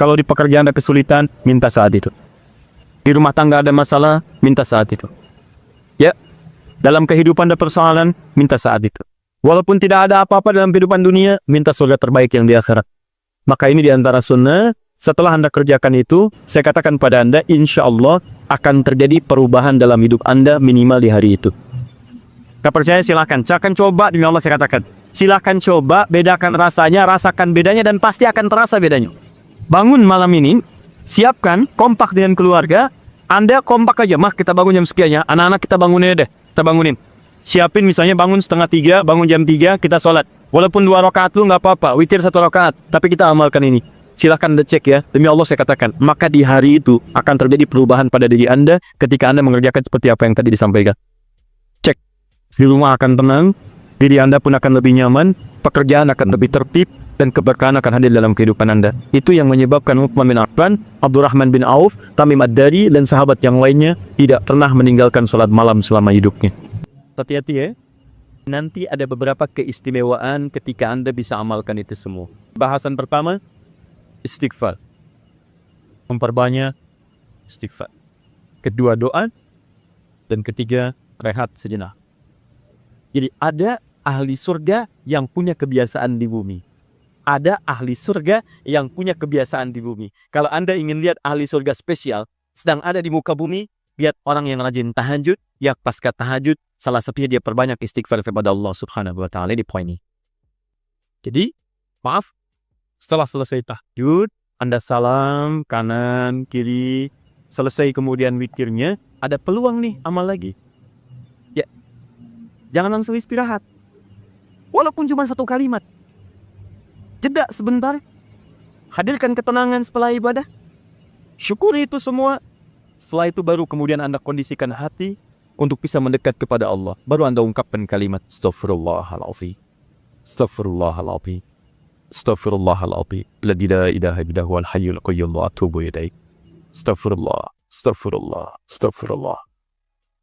Kalau di pekerjaan ada kesulitan, minta saat itu. Di rumah tangga ada masalah, minta saat itu. Ya, dalam kehidupan ada persoalan, minta saat itu. Walaupun tidak ada apa-apa dalam kehidupan dunia, minta surga terbaik yang di akhirat. Maka ini diantara sunnah. Setelah Anda kerjakan itu, saya katakan pada Anda, insya Allah akan terjadi perubahan dalam hidup Anda minimal di hari itu. Gak percaya silahkan, saya akan coba, demi Allah saya katakan. Silahkan coba, bedakan rasanya, rasakan bedanya, dan pasti akan terasa bedanya. Bangun malam ini, siapkan, kompak dengan keluarga, Anda kompak aja, mah kita bangun jam sekian ya, anak-anak kita bangunin deh, kita bangunin. Siapin misalnya bangun setengah 3, bangun jam 3, kita sholat. Walaupun 2 rakaat lu nggak apa-apa, witir 1 rakaat, tapi kita amalkan ini. Silahkan cek ya, demi Allah saya katakan, maka di hari itu akan terjadi perubahan pada diri Anda ketika Anda mengerjakan seperti apa yang tadi disampaikan. Cek, di rumah akan tenang, diri Anda pun akan lebih nyaman, pekerjaan akan lebih tertib, dan keberkahan akan hadir dalam kehidupan Anda. Itu yang menyebabkan Uthman bin Affan, Abdurrahman bin Auf, Tamim Ad-Dari, dan sahabat yang lainnya tidak pernah meninggalkan sholat malam selama hidupnya. Hati-hati ya, nanti ada beberapa keistimewaan ketika Anda bisa amalkan itu semua. Bahasan pertama, istighfar. Memperbanyak istighfar. Kedua, doa. Dan ketiga, rehat sejenak. Jadi ada ahli surga yang punya kebiasaan di bumi. Ada ahli surga yang punya kebiasaan di bumi. Kalau Anda ingin lihat ahli surga spesial, sedang ada di muka bumi, lihat orang yang rajin tahajud, ya pasca tahajud, salah satunya dia perbanyak istighfar kepada Allah Subhanahu wa Ta'ala di poin ini. Jadi, maaf, setelah selesai tahajud, Anda salam kanan, kiri, selesai kemudian witirnya, ada peluang nih amal lagi. Ya, jangan langsung istirahat. Walaupun cuma 1 kalimat. Jeda sebentar. Hadirkan ketenangan setelah ibadah. Syukuri itu semua. Setelah itu baru kemudian Anda kondisikan hati untuk bisa mendekat kepada Allah. Baru Anda ungkapkan kalimat Astaghfirullahaladzim. Astaghfirullahaladzim. Astaghfirullahaladzim. La ilaha illa huwal hayyul qayyum wa atubu ilaih. Astaghfirullah. Astaghfirullah. Astaghfirullah.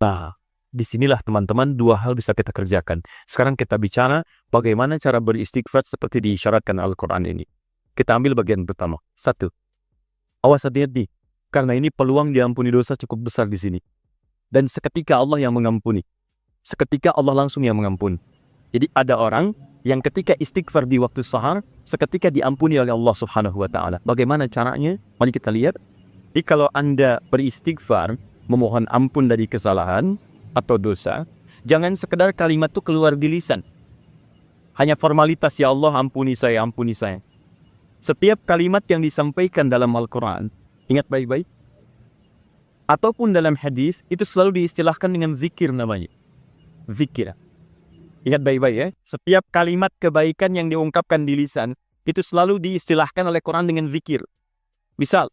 Nah, disinilah teman-teman 2 hal bisa kita kerjakan. Sekarang kita bicara bagaimana cara beristighfar seperti diisyaratkan Al-Quran ini. Kita ambil bagian pertama. 1. Awas hati-hati. Karena ini peluang diampuni dosa cukup besar di sini. Dan seketika Allah yang mengampuni. Seketika Allah langsung yang mengampuni. Jadi ada orang yang ketika istighfar di waktu sahar, seketika diampuni oleh Allah Subhanahu wa Ta'ala. Bagaimana caranya? Mari kita lihat. Jadi kalau Anda beristighfar, memohon ampun dari kesalahan atau dosa, jangan sekedar kalimat itu keluar di lisan. Hanya formalitas, ya Allah ampuni saya, ampuni saya. Setiap kalimat yang disampaikan dalam Al-Quran, ingat baik-baik, ataupun dalam hadis, itu selalu diistilahkan dengan zikir namanya. Zikir. Ingat baik-baik ya, setiap kalimat kebaikan yang diungkapkan di lisan, itu selalu diistilahkan oleh Quran dengan zikir. Misal,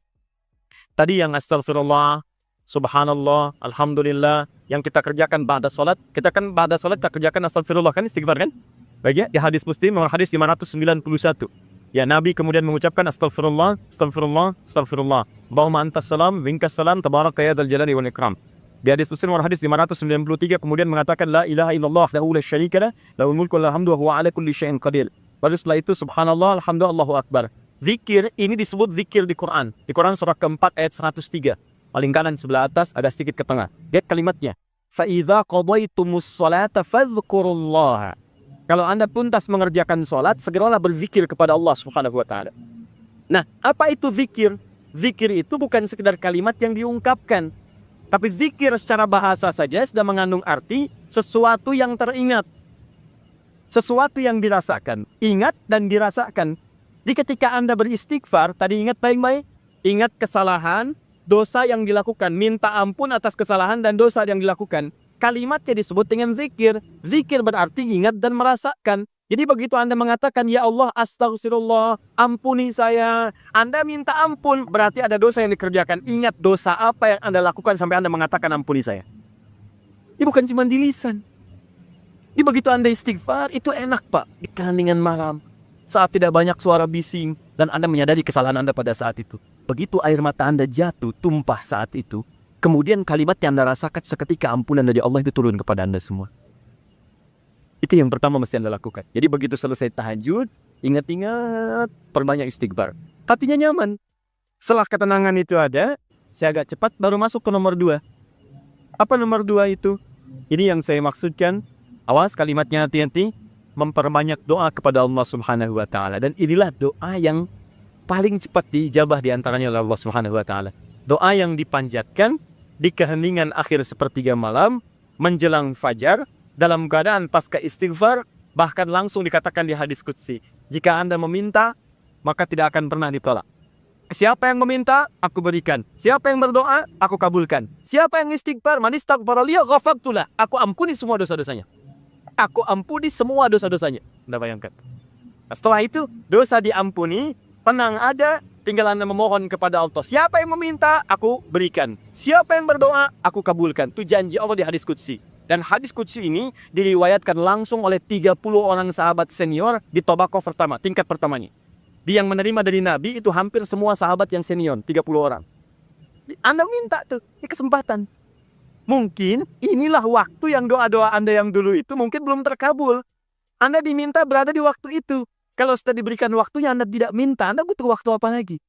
tadi yang astagfirullah, subhanallah, alhamdulillah, yang kita kerjakan ba'da salat, kita kan ba'da salat kita kerjakan astagfirullah, kan istighfar kan? Baik ya, di hadis Muslim, hadis 591. Ya, Nabi kemudian mengucapkan astagfirullah, astagfirullah, astagfirullah. Allahumma antas salam, minkas salam, tabaraka ya dzal jalali wal ikram. Di hadis Muslim hadis 593 kemudian mengatakan la ilaha illallah wahdahu la syarika lah, lahul mulku wal hamdu wa huwa ala kulli syai'in qadir. Lalu setelah itu subhanallah, alhamdulillah, Allahu akbar. Zikir ini disebut zikir di Quran. Di Quran surah keempat ayat 103. Paling kanan sebelah atas, agak sedikit ke tengah. Lihat kalimatnya. Fa idza qadaitumus sholata fadhkurullaha. Kalau Anda tuntas mengerjakan salat, segeralah berzikir kepada Allah Subhanahu wa Ta'ala. Nah, apa itu zikir? Zikir itu bukan sekedar kalimat yang diungkapkan. Tapi zikir secara bahasa saja sudah mengandung arti sesuatu yang teringat. Sesuatu yang dirasakan. Ingat dan dirasakan. Jadi ketika Anda beristighfar, tadi ingat baik-baik. Ingat kesalahan, dosa yang dilakukan. Minta ampun atas kesalahan dan dosa yang dilakukan. Kalimatnya disebut dengan zikir. Zikir berarti ingat dan merasakan. Jadi begitu Anda mengatakan, ya Allah astagfirullah, ampuni saya. Anda minta ampun, berarti ada dosa yang dikerjakan. Ingat dosa apa yang Anda lakukan sampai Anda mengatakan ampuni saya. Ini bukan cuma di lisan. Ini begitu Anda istighfar, itu enak Pak. Di keheningan malam, saat tidak banyak suara bising, dan Anda menyadari kesalahan Anda pada saat itu. Begitu air mata Anda jatuh, tumpah saat itu, kemudian kalimat yang Anda rasakan seketika ampunan dari Allah itu turun kepada Anda semua. Itu yang pertama mesti Anda lakukan. Jadi begitu selesai tahajud, ingat-ingat, perbanyak istighfar. Hatinya nyaman. Setelah ketenangan itu ada, saya agak cepat baru masuk ke nomor 2. Apa nomor 2 itu? Ini yang saya maksudkan. Awas kalimatnya, hati-hati. Memperbanyak doa kepada Allah Subhanahu wa Ta'ala. Dan inilah doa yang paling cepat diijabah diantaranya oleh Allah Subhanahu wa Ta'ala. Doa yang dipanjatkan di keheningan akhir sepertiga malam, menjelang fajar, dalam keadaan pasca istighfar, bahkan langsung dikatakan di hadis qudsi, jika Anda meminta, maka tidak akan pernah ditolak. Siapa yang meminta, aku berikan. Siapa yang berdoa, aku kabulkan. Siapa yang istighfar, man istaghfara li ghafartu lah, aku ampuni semua dosa-dosanya. Aku ampuni semua dosa-dosanya. Anda bayangkan. Setelah itu, dosa diampuni, tenang ada, tinggal Anda memohon kepada Allah. Siapa yang meminta, aku berikan. Siapa yang berdoa, aku kabulkan. Itu janji Allah di hadis qudsi. Dan hadis qudsi ini diriwayatkan langsung oleh 30 orang sahabat senior di tabaqah pertama, tingkat pertamanya. Dia yang menerima dari Nabi itu hampir semua sahabat yang senior, 30 orang. Anda minta tuh, ini kesempatan. Mungkin inilah waktu yang doa-doa Anda yang dulu itu mungkin belum terkabul. Anda diminta berada di waktu itu. Kalau sudah diberikan waktunya Anda tidak minta, Anda butuh waktu apa lagi?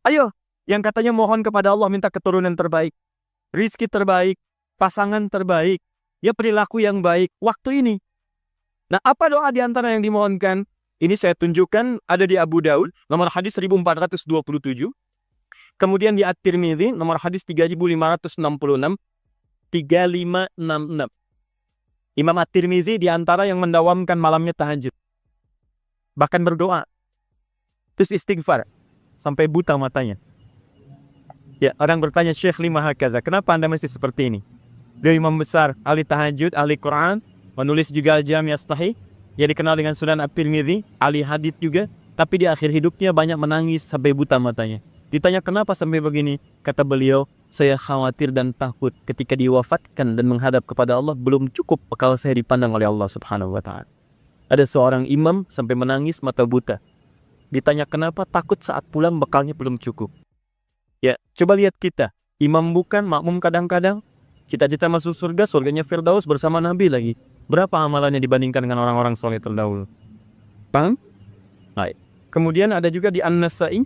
Ayo, yang katanya mohon kepada Allah minta keturunan terbaik, rizki terbaik, pasangan terbaik, ya perilaku yang baik, waktu ini. Nah, apa doa di antara yang dimohonkan? Ini saya tunjukkan ada di Abu Daud, nomor hadis 1427. Kemudian di At-Tirmidzi, nomor hadis 3566. 3566. Imam At-Tirmidzi di antara yang mendawamkan malamnya tahajud. Bahkan berdoa. Terus istighfar. Sampai buta matanya. Ya, orang bertanya, Syekh lima hakaza, kenapa Anda mesti seperti ini? Dia imam besar, ahli tahajud, ahli Quran, menulis juga Al-Jami' As-Sahih, yang dikenal dengan Sunan At-Tirmidzi, ahli hadits juga, tapi di akhir hidupnya banyak menangis sampai buta matanya. Ditanya kenapa sampai begini? Kata beliau, saya khawatir dan takut ketika diwafatkan dan menghadap kepada Allah belum cukup bekal saya dipandang oleh Allah Subhanahu wa Ta'ala. Ada seorang imam sampai menangis mata buta. Ditanya kenapa? Takut saat pulang bekalnya belum cukup. Ya, coba lihat kita. Imam bukan, makmum kadang-kadang. Cita-cita masuk surga, surganya Firdaus bersama Nabi lagi. Berapa amalannya dibandingkan dengan orang-orang soleh terdahulu? Paham? Baik. Kemudian ada juga di An-Nasa'i.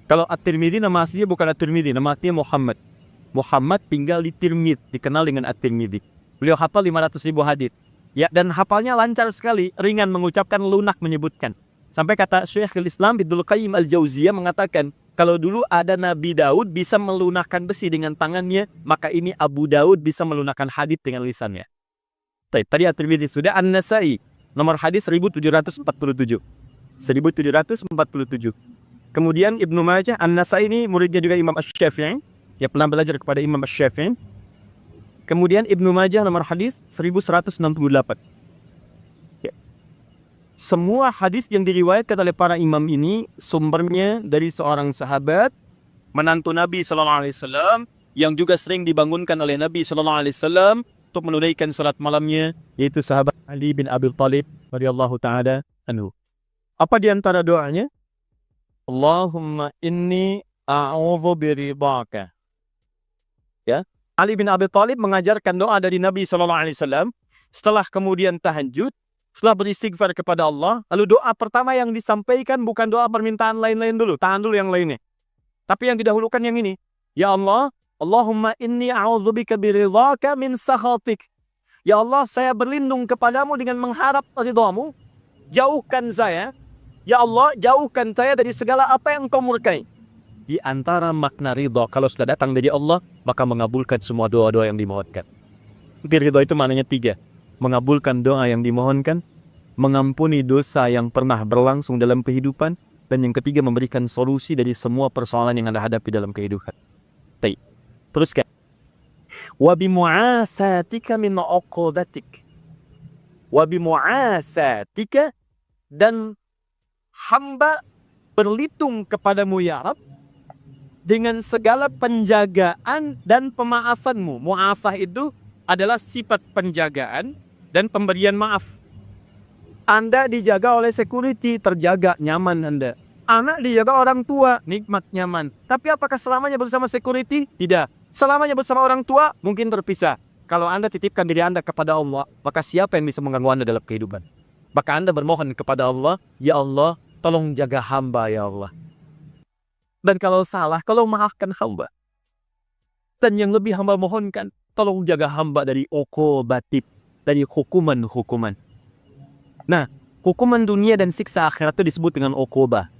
Kalau At-Tirmidzi nama aslinya bukan At-Tirmidzi, nama aslinya Muhammad. Muhammad tinggal di Tirmidz, dikenal dengan At-Tirmidzi. Beliau hafal 500.000 hadits. Ya, dan hafalnya lancar sekali, ringan mengucapkan, lunak menyebutkan. Sampai kata Syekhul Islam Ibnu Qayyim Al-Jauziyah mengatakan, kalau dulu ada Nabi Daud bisa melunakkan besi dengan tangannya, maka ini Abu Daud bisa melunakkan hadits dengan lisannya. Tadi At-Tirmidzi sudah. An-Nasa'i, nomor hadis 1747. 1747. Kemudian Ibnu Majah, An-Nasa'i ini muridnya juga Imam Asy-Syafi'i, ya pernah belajar kepada Imam Asy-Syafi'i. Kemudian Ibnu Majah nomor hadis 1168. Ya. Semua hadis yang diriwayatkan oleh para imam ini sumbernya dari seorang sahabat, menantu Nabi sallallahu alaihi wasallam, yang juga sering dibangunkan oleh Nabi sallallahu alaihi wasallam untuk menunaikan salat malamnya, yaitu sahabat Ali bin Abi Thalib radhiyallahu taala anhu. Apa di antara doanya? Allahumma inni a'udzu biridhaka. Ya, Ali bin Abi Thalib mengajarkan doa dari Nabi SAW setelah kemudian tahajud, setelah beristighfar kepada Allah. Lalu doa pertama yang disampaikan bukan doa permintaan lain-lain dulu, tahan dulu yang lainnya. Tapi yang didahulukan yang ini. Ya Allah, Allahumma inni a'udzubika biridhaka min sakhatik. Ya Allah, saya berlindung kepadamu dengan mengharap ridhamu. Jauhkan saya. Ya Allah, jauhkan saya dari segala apa yang Engkau murkai. Di antara makna ridha, kalau sudah datang dari Allah, maka mengabulkan semua doa-doa yang dimohonkan. Ridha itu maknanya 3. Mengabulkan doa yang dimohonkan, mengampuni dosa yang pernah berlangsung dalam kehidupan, dan yang ketiga memberikan solusi dari semua persoalan yang Anda hadapi dalam kehidupan. Teruskan. Wa bimu'asatika min uqdatik. Wa bimu'asatika, dan hamba berlindung kepadamu ya Rabb dengan segala penjagaan dan pemaafanmu. Mu'afah itu adalah sifat penjagaan dan pemberian maaf. Anda dijaga oleh security, terjaga, nyaman Anda. Anak dijaga orang tua, nikmat, nyaman. Tapi apakah selamanya bersama security? Tidak. Selamanya bersama orang tua, mungkin terpisah. Kalau Anda titipkan diri Anda kepada Allah, maka siapa yang bisa mengganggu Anda dalam kehidupan? Maka Anda bermohon kepada Allah, ya Allah, tolong jaga hamba ya Allah. Dan kalau salah, kalau maafkan hamba. Dan yang lebih hamba mohonkan, tolong jaga hamba dari uqubatib, dari hukuman-hukuman. Nah, hukuman dunia dan siksa akhirat itu disebut dengan uqubah.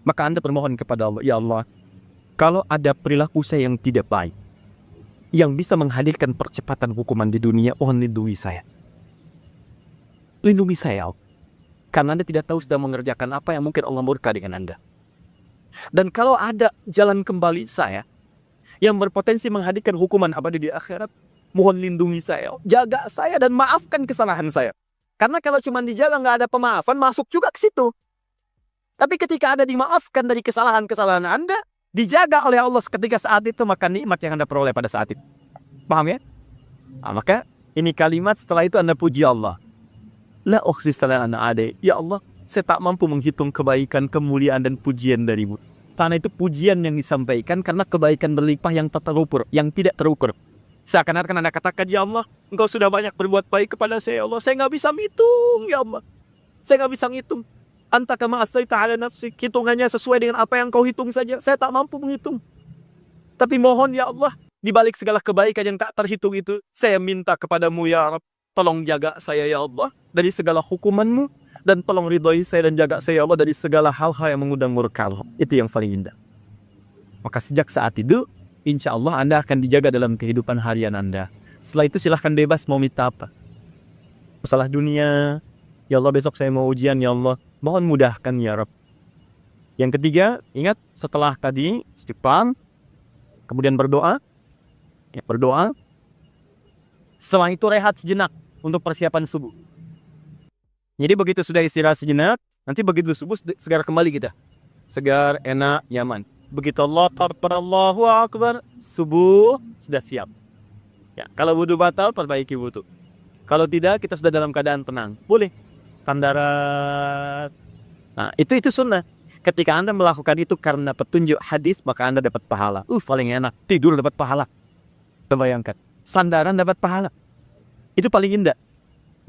Maka Anda bermohon kepada Allah, ya Allah, kalau ada perilaku saya yang tidak baik, yang bisa menghadirkan percepatan hukuman di dunia, mohon lindungi saya. Lindungi saya, Allah. Karena Anda tidak tahu sedang mengerjakan apa yang mungkin Allah murka dengan Anda. Dan kalau ada jalan kembali saya, yang berpotensi menghadirkan hukuman abadi di akhirat, mohon lindungi saya, jaga saya dan maafkan kesalahan saya. Karena kalau cuma dijaga nggak ada pemaafan, masuk juga ke situ. Tapi ketika Anda dimaafkan dari kesalahan-kesalahan Anda, dijaga oleh Allah ketika saat itu, maka nikmat yang Anda peroleh pada saat itu. Paham ya? Nah, maka ini kalimat setelah itu Anda puji Allah. La ukhsis ana ade. Ya Allah, saya tak mampu menghitung kebaikan, kemuliaan dan pujian darimu. Karena itu pujian yang disampaikan karena kebaikan berlimpah yang tak terukur, yang tidak terukur. Seakan-akan Anda katakan, ya Allah, Engkau sudah banyak berbuat baik kepada saya, ya Allah. Saya nggak bisa menghitung, ya Allah. Saya nggak bisa menghitung. Anta kama astaita ala nafsi. Hitungannya sesuai dengan apa yang Kau hitung saja. Saya tak mampu menghitung. Tapi mohon, ya Allah, di balik segala kebaikan yang tak terhitung itu, saya minta kepadamu, ya Rabb. Tolong jaga saya, ya Allah, dari segala hukuman-Mu. Dan tolong ridhoi saya dan jaga saya, ya Allah, dari segala hal-hal yang mengundang murka-Mu. Itu yang paling indah. Maka sejak saat itu, insya Allah Anda akan dijaga dalam kehidupan harian Anda. Setelah itu silahkan bebas mau minta apa. Masalah dunia, ya Allah besok saya mau ujian, ya Allah. Mohon mudahkan, ya Rabb. Yang ketiga, ingat setelah tadi istighfar, kemudian berdoa. Ya, berdoa. Setelah itu rehat sejenak untuk persiapan subuh. Jadi begitu sudah istirahat sejenak, nanti begitu subuh segera kembali kita. Segar, enak, nyaman. Begitu Allah Akbar, Allahu Akbar, subuh sudah siap. Ya, kalau wudu batal, perbaiki wudu. Kalau tidak, kita sudah dalam keadaan tenang. Boleh. Tandarat. Nah, itu sunnah. Ketika Anda melakukan itu karena petunjuk hadis, maka Anda dapat pahala. Paling enak. Tidur dapat pahala. Bayangkan. Sandaran dapat pahala. Itu paling indah.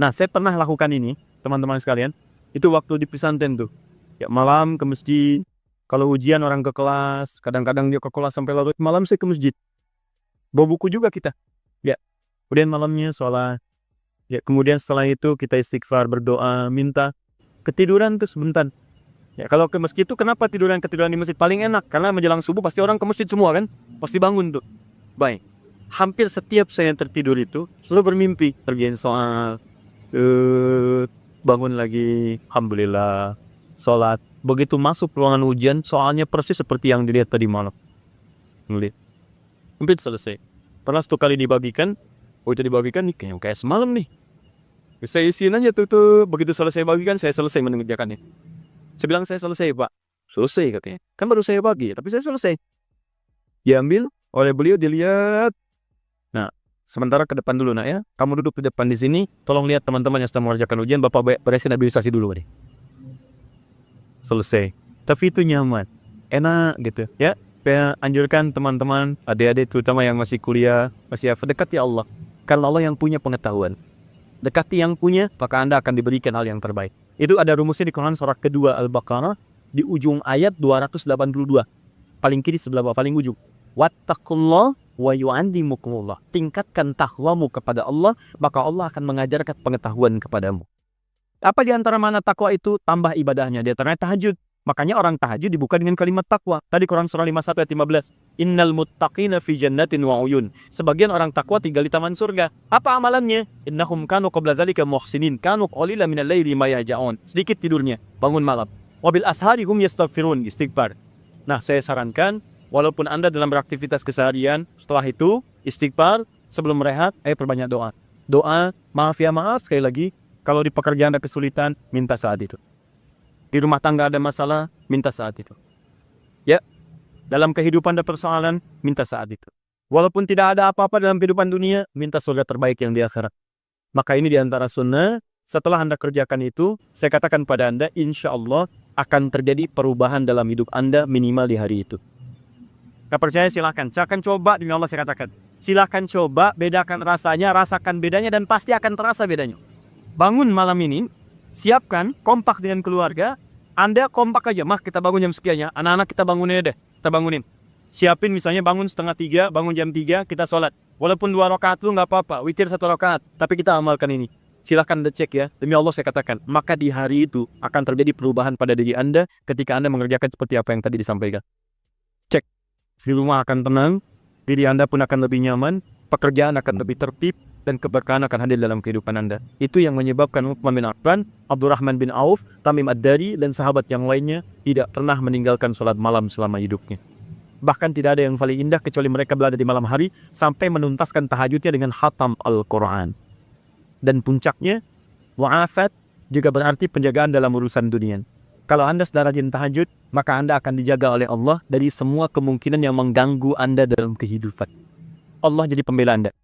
Nah, saya pernah lakukan ini, teman-teman sekalian. Itu waktu di pesantren tuh. Ya, malam ke masjid. Kalau ujian orang ke kelas, kadang-kadang dia ke kelas sampai larut malam, saya ke masjid. Bawa buku juga kita. Ya. Kemudian malamnya sholat. Ya, kemudian setelah itu kita istighfar, berdoa, minta. Ketiduran tuh sebentar. Ya, kalau ke masjid itu kenapa ketiduran di masjid paling enak? Karena menjelang subuh pasti orang ke masjid semua kan? Pasti bangun tuh. Baik. Hampir setiap saya yang tertidur itu selalu bermimpi. Terjadi soal, bangun lagi, alhamdulillah, sholat. Begitu masuk ruangan ujian, soalnya persis seperti yang dilihat tadi malam. Ngeliat. Hampir selesai. Pernah satu kali dibagikan, itu dibagikan nih kayak semalam nih. Saya isiin aja tuh. Begitu selesai bagikan, saya selesai mengerjakannya. Saya bilang, saya selesai, Pak. Selesai katanya. Kan baru saya bagi, tapi saya selesai. Diambil oleh beliau, dilihat. Nah, sementara ke depan dulu, nak ya. Kamu duduk di depan di sini. Tolong lihat teman-teman yang sedang mengerjakan ujian. Bapak beresin habilitasi dulu, nih. Selesai. Tapi itu nyaman, enak gitu, ya. Saya anjurkan teman-teman, adik-adik terutama yang masih kuliah, masih dekati Allah. Karena Allah yang punya pengetahuan. Dekati yang punya, maka Anda akan diberikan hal yang terbaik. Itu ada rumusnya di Quran surah kedua Al-Baqarah di ujung ayat 282. Paling kiri sebelah bawah, paling ujung. Wattaqullah wa yu'allimukumullah. Tingkatkan takwamu kepada Allah, maka Allah akan mengajarkan pengetahuan kepadamu. Apa di antara mana takwa itu? Tambah ibadahnya. Di antaranya tahajud. Makanya orang tahajud dibuka dengan kalimat takwa. Tadi Quran surah 51 ayat 15. Innal muttaqina fi jannatin wa uyun. Sebagian orang takwa tinggal di taman surga. Apa amalannya? Innahum kanu qabla dzalika muhsinin. Kanu qalilan minal laili ma yahja'un. Sedikit tidurnya, bangun malam. Wabil ashari hum yastaghfirun, istighfar. Nah, saya sarankan walaupun Anda dalam beraktivitas keseharian, setelah itu istighfar, sebelum rehat, perbanyak doa. Doa, maaf ya maaf sekali lagi. Kalau di pekerjaan ada kesulitan, minta saat itu. Di rumah tangga ada masalah, minta saat itu. Ya, dalam kehidupan ada persoalan, minta saat itu. Walaupun tidak ada apa-apa dalam kehidupan dunia, minta surga terbaik yang di akhirat. Maka ini diantara sunnah. Setelah Anda kerjakan itu, saya katakan pada Anda, insya Allah akan terjadi perubahan dalam hidup Anda minimal di hari itu. Gak percaya silahkan. Saya akan coba, demi Allah saya katakan. Silahkan coba, bedakan rasanya, rasakan bedanya, dan pasti akan terasa bedanya. Bangun malam ini, siapkan, kompak dengan keluarga, Anda kompak aja, mah kita bangun jam sekian ya. Anak-anak kita bangunin deh, kita bangunin. Siapin misalnya bangun setengah 3, bangun jam 3, kita sholat. Walaupun 2 rakaat itu nggak apa-apa, witir 1 rakaat. Tapi kita amalkan ini. Silahkan Anda cek ya. Demi Allah saya katakan, maka di hari itu akan terjadi perubahan pada diri Anda ketika Anda mengerjakan seperti apa yang tadi disampaikan. Cek. Di rumah akan tenang, diri Anda pun akan lebih nyaman, pekerjaan akan lebih tertib, dan keberkahan akan hadir dalam kehidupan Anda. Itu yang menyebabkan Utsman bin Affan, Abdurrahman bin Auf, Tamim Ad-Dari, dan sahabat yang lainnya tidak pernah meninggalkan sholat malam selama hidupnya. Bahkan tidak ada yang paling indah kecuali mereka berada di malam hari sampai menuntaskan tahajudnya dengan khatam Al-Quran. Dan puncaknya, wa'afat juga berarti penjagaan dalam urusan dunia. Kalau Anda sudah rajin tahajud, maka Anda akan dijaga oleh Allah dari semua kemungkinan yang mengganggu Anda dalam kehidupan. Allah jadi pembela Anda.